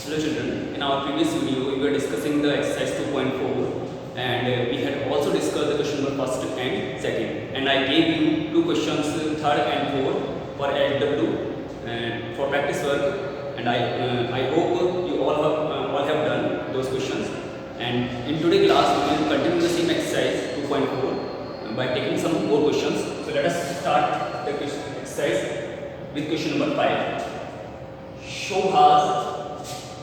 Hello children, in our previous video we were discussing the exercise 2.4 and we had also discussed the question number first and second, and I gave you two questions third and fourth for LW and for practice work, and I hope you all have done those questions. And in today's class we will continue the same exercise 2.4 by taking some more questions. So let us start the exercise with question number 5. Shobha,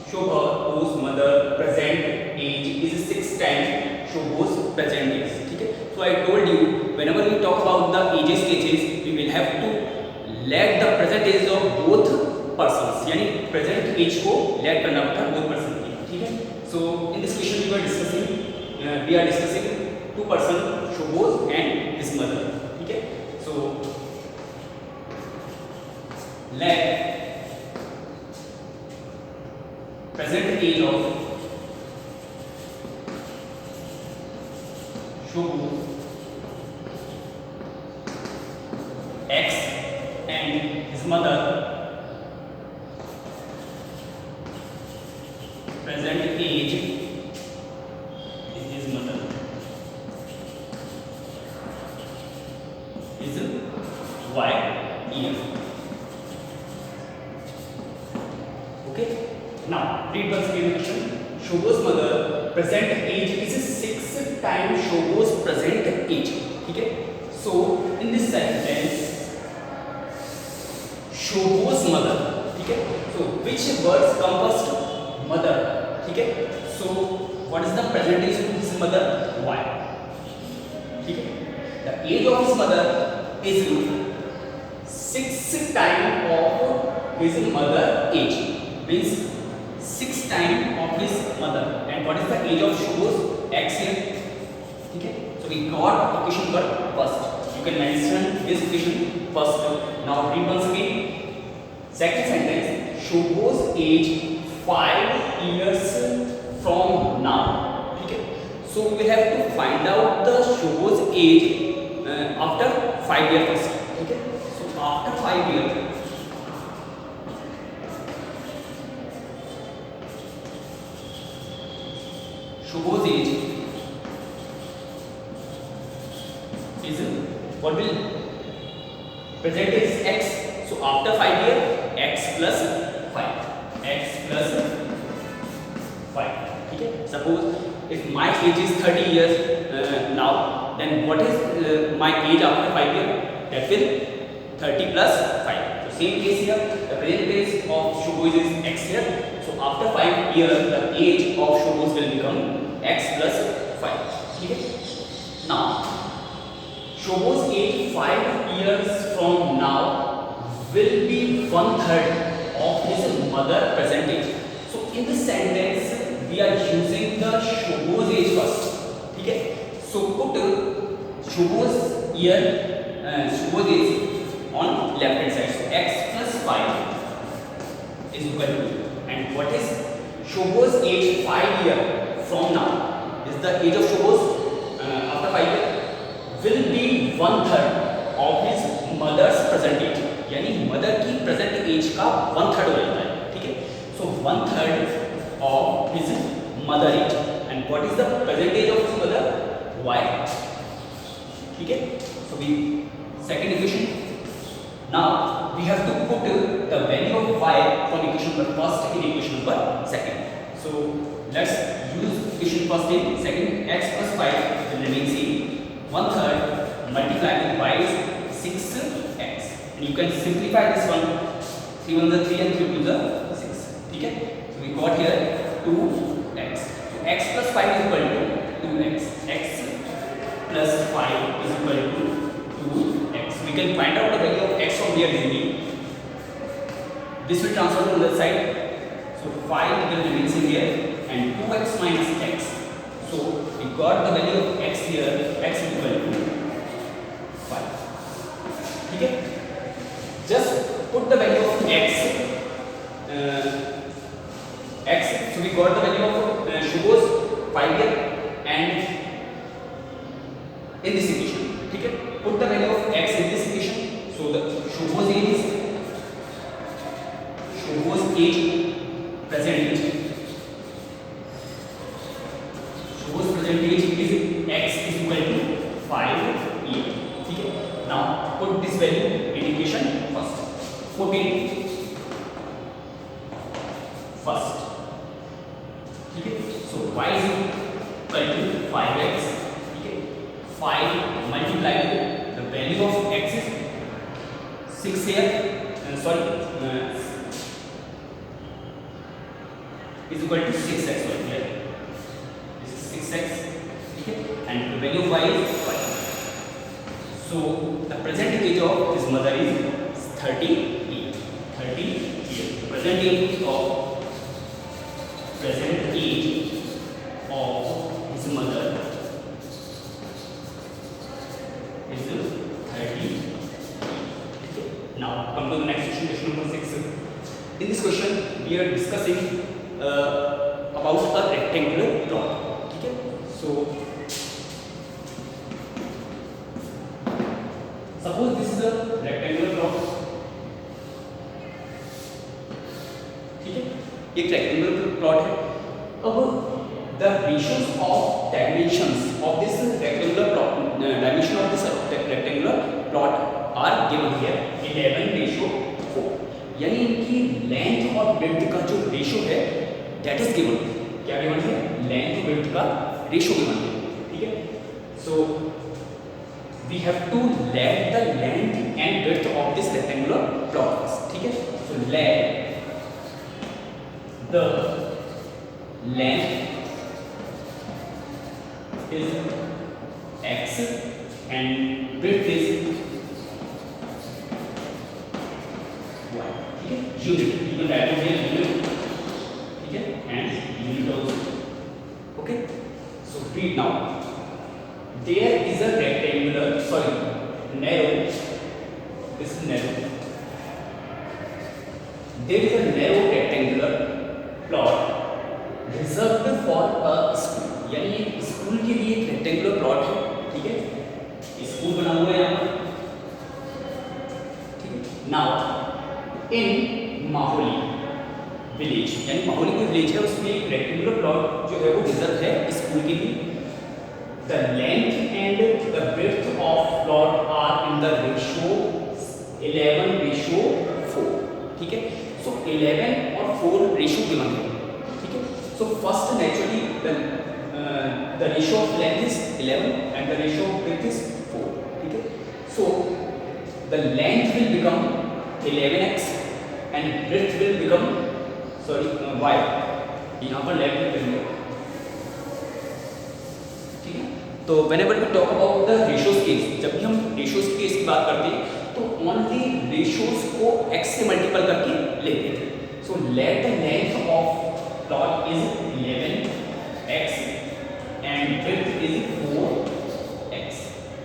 whose mother present age is 6 times Shobha's present age. Okay? So I told you, whenever we talk about the ages cases, we will have to let the present age of both persons, यानी present age को let करना पड़ता है both person की. ठीक है? So in this question we are discussing two person, Shobha and his mother. ठीक है? So let present age of Shobha X and his mother present age is his mother is Y year. Okay. Now, read once again the question. Shobha's mother present age is 6 times Shobha's present age. Okay? So, in this sentence, Shobha's mother. Okay? So, which words come first? Mother. Okay? So, what is the present age of his mother? Y. Okay? The age of his mother is 6 times of his mother age. Means 6 times of his mother. And what is the age of Shobha's X here? Okay? So we got equation number first. You can mention this equation first. Now read once again. Second sentence. Shobha's age 5 years from now. Okay? So we will have to find out the Shobha's age after 5 years first. Okay? So after 5 years. Shobha's age is what will present is x. So after 5 years, x plus 5. X plus 5. Okay. Suppose if my age is 30 years now, then what is my age after 5 years? That will 30 plus 5. So same case here. The present age of Shobha's is x here. So after 5 years, the age of Shobha's will become x plus 5. Okay? Now, Shobha's age 5 years from now will be 1/3 of his mother present age. So in this sentence, we are using the Shobha's age first. Okay? So put Shobha's age on left hand side. So x plus 5 is equal to, and what is Shobha's age 5 years from now? Is the age of Shobha's after 5 years will be 1/3 of his mother's present age. यानी mother की present as का 1/3 हो जाता है. ठीक है? So 1/3 of his mother age, and what is the present age of his mother? Y. ठीक है? So we second equation. Now we have to put the value of y from equation number first in equation number second. So let's use equation first in second. X plus 5 will remain same. 1/3 multiplied with y is 6x. And you can simplify this one. 3 1 the 3 and 3 2 the 6. Okay? So we got here 2x. So x plus 5 is equal to 2x. X plus 5 is equal to 2x. We can find out the value of x from here easily. This will transfer to the other side. So 5 will remain in here, and 2x minus x. So we got the value of x here. X is equal to 5. Okay? Just put the value of x. So we got the value of Shobha's 5 year and in this equation. Okay? Put the value of x in this equation. So the Shobha's age present age value indication first 14 first, ठीक है। So y is equal to 5x, ठीक है। 5 multiply the value of x is 6 here, sorry, is equal to 6x, sorry, here this is 6x, ठीक है, and the value of y is 5. So the present age of his mother is 30 years. Present age of his mother is 30. Now come to the next question number 6. In this question we are discussing about a rectangular plot, ठीक है। So suppose this is a rectangular plot, ठीक है, एक rectangular plot है। अब the ratios of dimensions of this rectangular plot, dimension of this rectangular plot are given here 11:4, यानी इनकी length और विड्थ का जो रेशियो है दैट इज गिवन। क्या गिवन है? लेंथ और विड्थ का रेशियो गिवन है, ठीक है। So we have to let the length and width of this rectangular plot, ठीक है। So let the length is x and width is y, ठीक है। Unit, you can write it here unit, ठीक है, and unit also, okay। So read now, there is a rectangular, sorry, narrow, this is narrow, there is a narrow rectangular plot reserved for a school, यानी एक school के लिए एक rectangular plot है, ठीक है। स्कूल बना हुआ है यहाँ पर, ठीक है। नाउ इन माहौली विलेज, यानी माहौली कोई विलेज है, उसमें एक रेक्टेंगुलर प्लॉट जो है वो रिजर्व है स्कूल के लिए। The length and the width of plot are in the ratio 11:4, ठीक है। सो 11 और 4 रेशियो गिवन है, ठीक है। So first naturally the ratio of length is 11 and the ratio of width is 4, ठीक है। So the length will become 11x and width will become, sorry, y, यहाँ पर length will become, ठीक है। तो whenever we talk about the ratios case, जब भी हम ratios case की बात करते हैं तो only ratios को x से मल्टीपल करके लेते थे। So let the length of plot is 11x and width is 4x,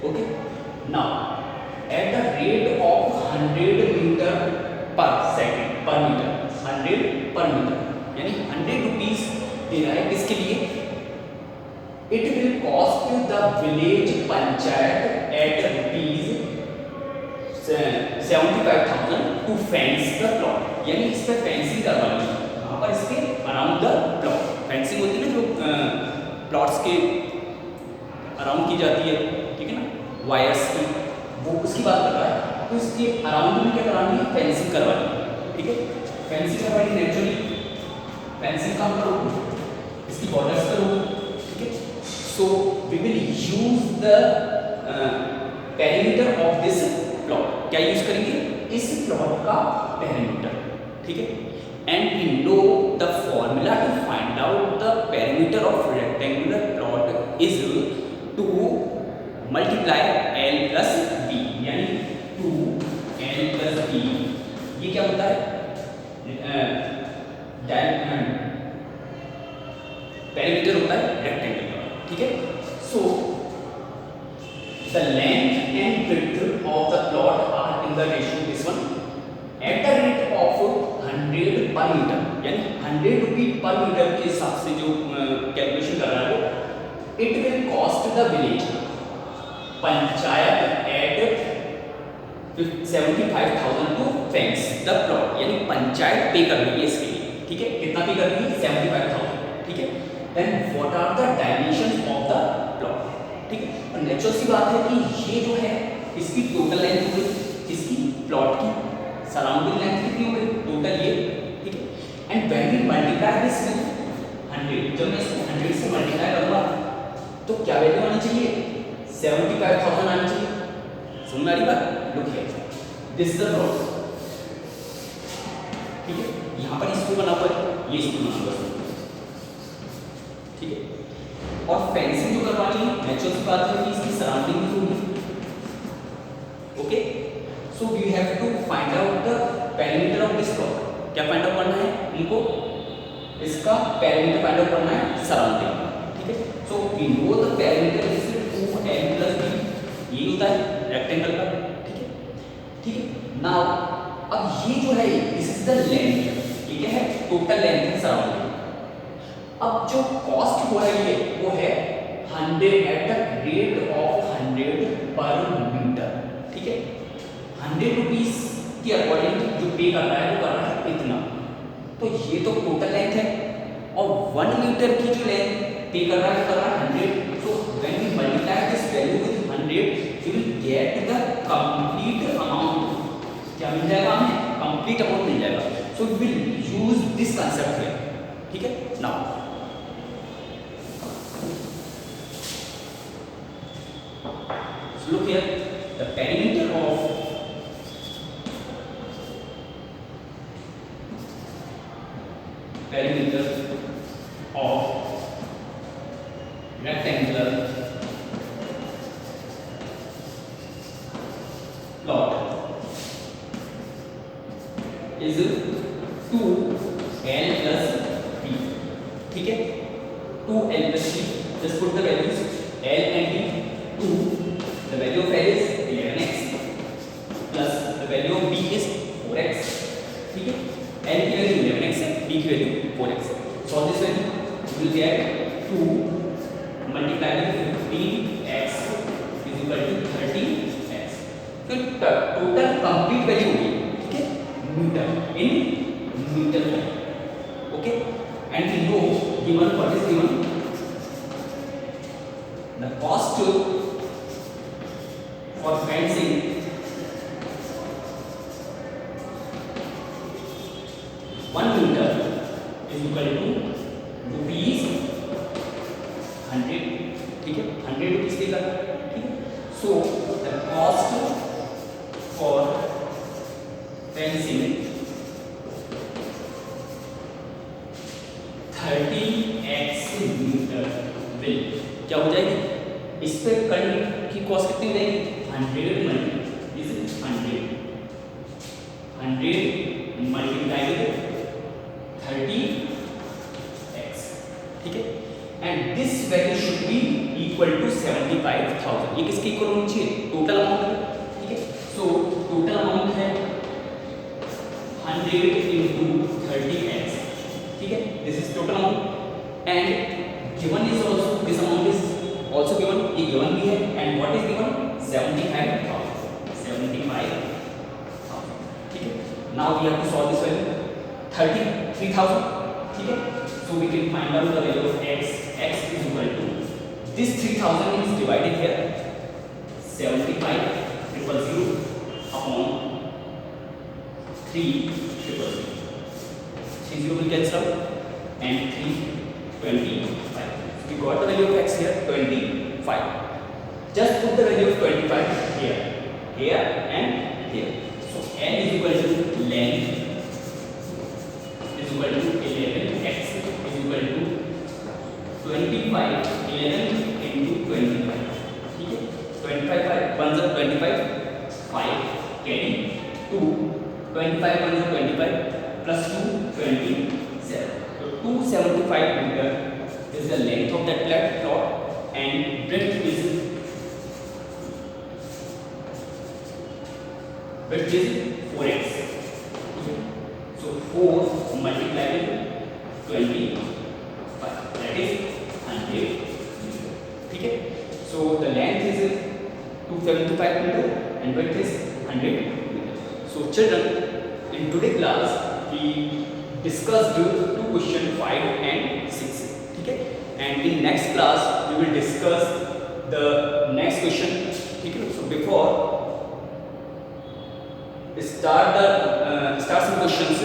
okay। Now at the rate of 100 meter per second, per meter, 100 per meter, यानी 100 rupees दे रहा है किसके लिए? It will cost the village panchayat at rupees 75,000 to fence the plot, यानी इस पे fencing करवानी है, यहाँ पर इसके अराउंड द प्लॉट। फेंसिंग होती है ना जो प्लॉट्स के अराउंड की जाती है, ठीक है ना, वायर्स की, वो उसकी बात कर रहा है। तो इसके अराउंड में क्या करानी है? फेंसिंग करवानी है, ठीक है। फेंसिंग करवानी नेचुरली, फेंसिंग काम करो, इसकी बॉर्डर्स करो, ठीक है। So we will use the perimeter of this plot. क्या यूज करेंगे? इस प्लॉट का पेरीमीटर, ठीक है। And we know the formula to find out the perimeter of rectangular plot is to multiply L plus B, यानी 2L plus B। ये क्या होता है? पेरीमीटर होता है रेक्टेंगल, ठीक है। So the length and width of the plot are in the ratio this one at the rate of 100 per meter, यानी 100 रुपये पर मीटर के हिसाब से जो कैलकुलेशन कर रहा है वो, it will cost the village panchayat at 75,000 to fence the plot, यानी पंचायत पे कर रही है इसके लिए, ठीक है। कितना पे कर रही है? 75,000, ठीक है। Then what are the dimensions of the plot, ठीक है। और नेचुरल सी बात है कि ये जो है इसकी टोटल लेंथ होगी, इसकी प्लॉट की सराउंडिंग लेंथ कितनी हो गई टोटल ये, ठीक है। And when we multiply this with 100, जब मैं इसको 100 से मल्टीप्लाई करूंगा तो क्या वैल्यू आनी चाहिए 75,000 आनी चाहिए। समझ में आ रही बात? Look here, this is the plot, ठीक है। यहाँ पर इसको बना हुआ है, ये इसको बना हुआ है, ठीक है। और फेंसिंग जो करवानी है नेचुरल सी बात है कि इसकी सराउंडिंग भी होगी, okay. So we have to find out the perimeter of this plot. क्या फाइंड आउट करना है इनको? इसका पेरीमीटर फाइंड आउट करना है सराउंडिंग, ठीक है। So we know the perimeter is 2l + b, ये होता है रेक्टेंगल का, ठीक है, ठीक है। नाउ अब ये जो है दिस इज द लेंथ, ठीक है, टोटल लेंथ है सराउंडिंग। अब जो कॉस्ट हो रही है वो है 100 एट द रेट ऑफ 100 पर मीटर, ठीक है। 100 रुपीस के अकॉर्डिंग जो पे कर रहा है वो कर रहा है इतना, तो ये तो टोटल लेंथ है। और 1 मीटर की जो लेंथ पे कर रहा है वो कर रहा है 100। So when we multiply this value with 100 we will get the complete amount. क्या मिल जाएगा हमें? कंप्लीट अमाउंट मिल जाएगा। So we will use this concept here, ठीक है। Now look here, the perimeter of rectangular plot is 2l + b, ठीक है। 2l + b, just put the values l and b. 2, the value of l is 11x plus the value of b is 4x, ठीक है। l की value 11x है, b की value 4x है। Solve this value, you will get 2 multiplied with 15x is equal to 30x। तो total complete value होगी, ठीक है, मीटर इन मीटर में, okay. And we know given what is given the cost for fencing one meter is equal to rupees 100, ठीक है, 100 rupees देगा, ठीक है। So the cost for fencing 30x metre will क्या हो जाएगी? इस पे करंट की कॉस्ट कितनी हो जाएगी? 100 multi is 100 multiply with 30x, ठीक है। And this value should be equal to 75,000। ये किसके इक्वल होनी चाहिए? टोटल अमाउंट है, ठीक है। सो टोटल अमाउंट है 100 × 30x, ठीक है। This is total amount and given is also this amount is also given, ये given भी है and what is given 75,000, ठीक है। now we have to solve this value 33,000, ठीक है। so we can find out the value of x is equal to this 3,000 is divided here 75,000 upon 3,000, 30 will cancel out and 325. We got the value of x here 25. Just put the value of 25 here, here and here. So n is equal to length is equal to 11x is equal to 25, 11 into 25, ठीक है। 25 1 is 25, 5 carry 2, 25 1 is 25 plus 2 27. So 275 meter is the length of that plot and width is 4x. So 4 multiplied with 25, that is 100 meter, ठीक है। So the length is 275 meter and width is 100 meter. So children, in today's class we discussed two question 5 and 6, ठीक है। And in next class we will discuss the next question, ठीक है। So before start some questions.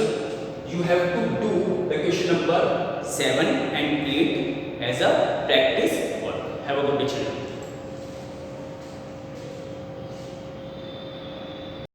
You have to do the question number 7 and 8 as a practice work. Have a good day, children.